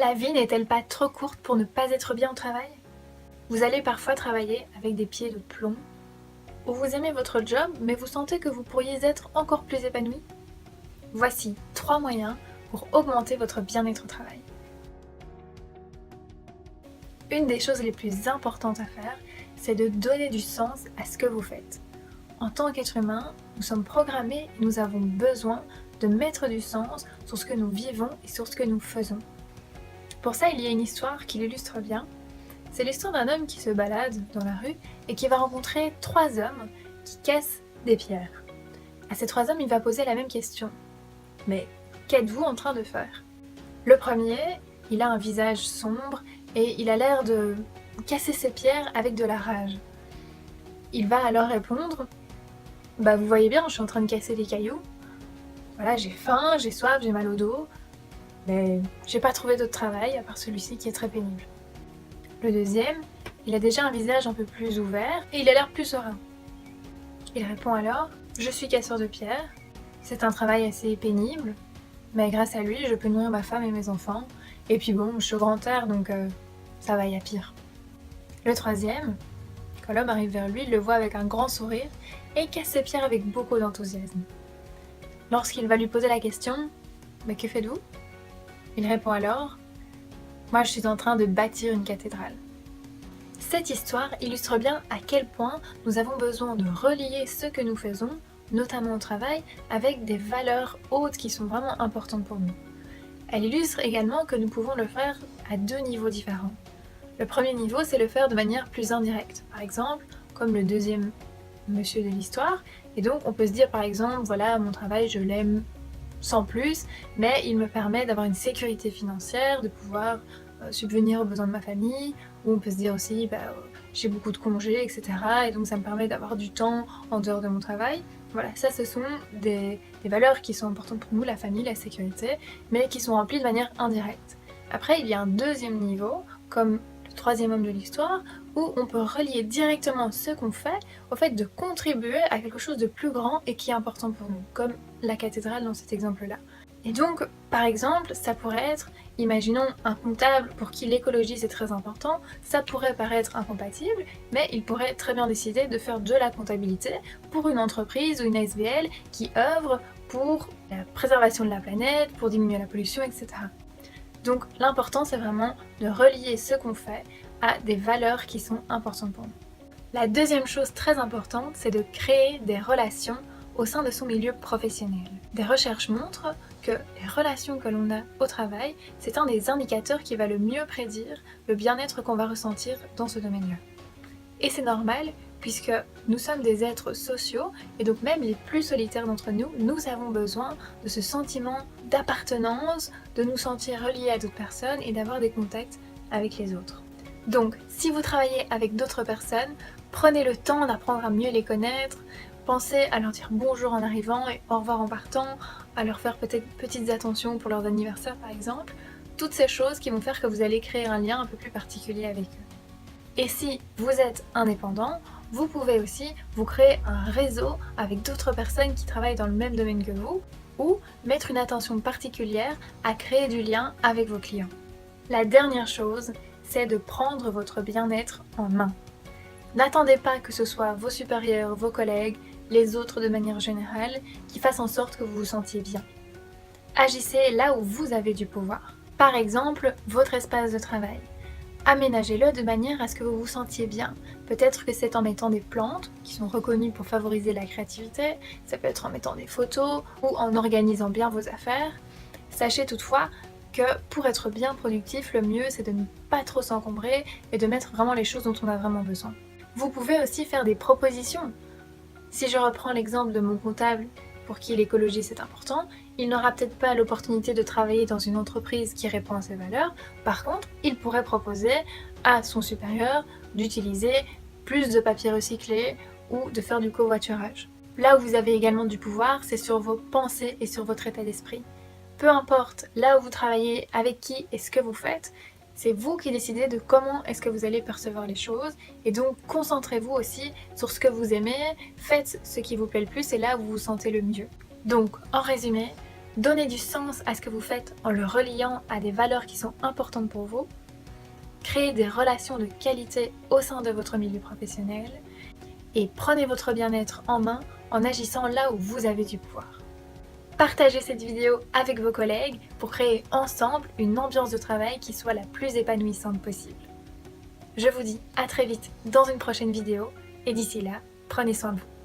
La vie n'est-elle pas trop courte pour ne pas être bien au travail? Vous allez parfois travailler avec des pieds de plomb, ou vous aimez votre job mais vous sentez que vous pourriez être encore plus épanoui? Voici 3 moyens pour augmenter votre bien-être au travail. Une des choses les plus importantes à faire, c'est de donner du sens à ce que vous faites. En tant qu'être humain, nous sommes programmés et nous avons besoin de mettre du sens sur ce que nous vivons et sur ce que nous faisons. Pour ça, il y a une histoire qui l'illustre bien. C'est l'histoire d'un homme qui se balade dans la rue et qui va rencontrer 3 hommes qui cassent des pierres. À ces 3 hommes, il va poser la même question. Mais qu'êtes-vous en train de faire? Le premier, il a un visage sombre et il a l'air de casser ses pierres avec de la rage. Il va alors répondre: bah vous voyez bien, je suis en train de casser des cailloux. Voilà, j'ai faim, j'ai soif, j'ai mal au dos. Mais j'ai pas trouvé d'autre travail à part celui-ci qui est très pénible. Le deuxième, il a déjà un visage un peu plus ouvert et il a l'air plus serein. Il répond alors: je suis casseur de pierre, c'est un travail assez pénible, mais grâce à lui, je peux nourrir ma femme et mes enfants. Et puis bon, je suis au grand air, donc ça va, y a pire. Le troisième, quand l'homme arrive vers lui, il le voit avec un grand sourire et casse ses pierres avec beaucoup d'enthousiasme. Lorsqu'il va lui poser la question: mais que faites-vous? Il répond alors: moi je suis en train de bâtir une cathédrale. Cette histoire illustre bien à quel point nous avons besoin de relier ce que nous faisons, notamment au travail, avec des valeurs hautes qui sont vraiment importantes pour nous. Elle illustre également que nous pouvons le faire à 2 niveaux différents. Le premier niveau, c'est le faire de manière plus indirecte, par exemple, comme le deuxième monsieur de l'histoire, et donc on peut se dire par exemple, voilà, mon travail je l'aime sans plus, mais il me permet d'avoir une sécurité financière, de pouvoir subvenir aux besoins de ma famille, ou on peut se dire aussi, j'ai beaucoup de congés, etc. Et donc ça me permet d'avoir du temps en dehors de mon travail. Voilà, ça ce sont des valeurs qui sont importantes pour nous, la famille, la sécurité, mais qui sont remplies de manière indirecte. Après, il y a un deuxième niveau, comme le troisième homme de l'histoire, où on peut relier directement ce qu'on fait au fait de contribuer à quelque chose de plus grand et qui est important pour nous, comme la cathédrale dans cet exemple-là. Et donc, par exemple, ça pourrait être, imaginons un comptable pour qui l'écologie c'est très important, ça pourrait paraître incompatible, mais il pourrait très bien décider de faire de la comptabilité pour une entreprise ou une SBL qui œuvre pour la préservation de la planète, pour diminuer la pollution, etc. Donc l'important c'est vraiment de relier ce qu'on fait à des valeurs qui sont importantes pour nous. La deuxième chose très importante, c'est de créer des relations au sein de son milieu professionnel. Des recherches montrent que les relations que l'on a au travail, c'est un des indicateurs qui va le mieux prédire le bien-être qu'on va ressentir dans ce domaine-là. Et c'est normal, puisque nous sommes des êtres sociaux, et donc même les plus solitaires d'entre nous, nous avons besoin de ce sentiment d'appartenance, de nous sentir reliés à d'autres personnes et d'avoir des contacts avec les autres. Donc, si vous travaillez avec d'autres personnes, prenez le temps d'apprendre à mieux les connaître, pensez à leur dire bonjour en arrivant et au revoir en partant, à leur faire peut-être petites attentions pour leurs anniversaires par exemple, toutes ces choses qui vont faire que vous allez créer un lien un peu plus particulier avec eux. Et si vous êtes indépendant, vous pouvez aussi vous créer un réseau avec d'autres personnes qui travaillent dans le même domaine que vous, ou mettre une attention particulière à créer du lien avec vos clients. La dernière chose, c'est de prendre votre bien-être en main. N'attendez pas que ce soit vos supérieurs, vos collègues, les autres de manière générale, qui fassent en sorte que vous vous sentiez bien. Agissez là où vous avez du pouvoir. Par exemple, votre espace de travail. Aménagez-le de manière à ce que vous vous sentiez bien. Peut-être que c'est en mettant des plantes, qui sont reconnues pour favoriser la créativité, ça peut être en mettant des photos, ou en organisant bien vos affaires. Sachez toutefois que pour être bien productif, le mieux c'est de ne pas trop s'encombrer et de mettre vraiment les choses dont on a vraiment besoin. Vous pouvez aussi faire des propositions. Si je reprends l'exemple de mon comptable pour qui l'écologie c'est important, il n'aura peut-être pas l'opportunité de travailler dans une entreprise qui répond à ses valeurs. Par contre, il pourrait proposer à son supérieur d'utiliser plus de papier recyclé ou de faire du covoiturage. Là où vous avez également du pouvoir, c'est sur vos pensées et sur votre état d'esprit. Peu importe là où vous travaillez, avec qui et ce que vous faites, c'est vous qui décidez de comment est-ce que vous allez percevoir les choses, et donc concentrez-vous aussi sur ce que vous aimez, faites ce qui vous plaît le plus et là où vous vous sentez le mieux. Donc, en résumé, Donnez du sens à ce que vous faites en le reliant à des valeurs qui sont importantes pour vous. Créez des relations de qualité au sein de votre milieu professionnel. Et prenez votre bien-être en main en agissant là où vous avez du pouvoir. Partagez cette vidéo avec vos collègues pour créer ensemble une ambiance de travail qui soit la plus épanouissante possible. Je vous dis à très vite dans une prochaine vidéo et d'ici là, prenez soin de vous.